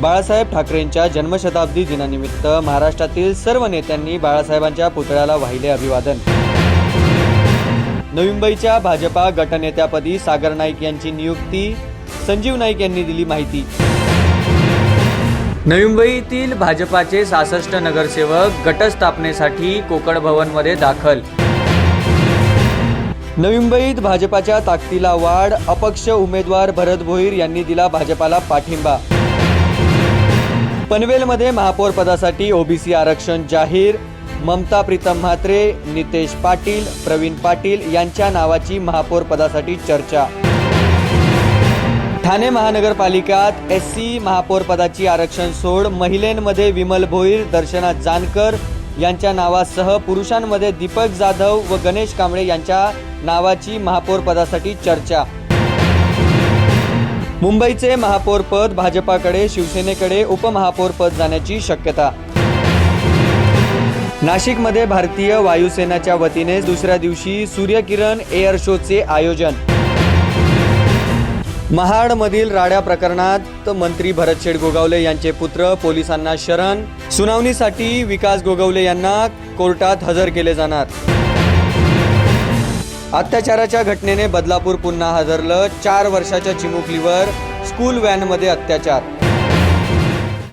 बाळासाहेब ठाकरेंच्या जन्मशताब्दी दिनानिमित्त महाराष्ट्रातील सर्व नेत्यांनी बाळासाहेबांच्या पुतळ्याला वाहिले अभिवादन। नवी मुंबईच्या भाजपा गटनेत्यापदी सागर नाईक यांची नियुक्ती, संजीव नाईक यांनी दिली माहिती। नवी मुंबईतील भाजपाचे 66 नगरसेवक गटस्थापनेसाठी कोकण भवनमध्ये दाखल। नवी मुंबईत भाजपाच्या ताकदीला वाढ, अपक्ष उमेदवार भरत भोईर यांनी दिला भाजपाला पाठिंबा। पनवेलमध्ये महापौर पदासाठी ओबीसी आरक्षण जाहीर, ममता प्रीतम म्हात्रे, नितेश पाटील, प्रवीण पाटील यांच्या नावाची महापौर पदासाठी चर्चा। ठाणे महानगरपालिकात एससी महापौर पदाची आरक्षण सोड, महिलांमध्ये विमल भोईर, दर्शना जानकर यांच्या नावासह पुरुषांमध्ये दीपक जाधव व गणेश कांबळे यांच्या नावाची महापौर पदासाठी चर्चा। मुंबईचे महापौर पद भाजपाकडे, शिवसेनेकडे उपमहापौर पद जाण्याची शक्यता। नाशिकमध्ये भारतीय वायुसेनेच्या वतीने दुसऱ्या दिवशी सूर्यकिरण एअर शोचे आयोजन। महाडमधील राड्या प्रकरणात मंत्री भरत गोगावले यांचे पुत्र पोलिसांना शरण, सुनावणीसाठी विकास गोगावले यांना कोर्टात हजर केले जाणार। अत्याचाराच्या घटनेने बदलापूर पुन्हा हादरलं, 4 वर्षाच्या चिमुकलीवर स्कूल व्हॅनमध्ये अत्याचार।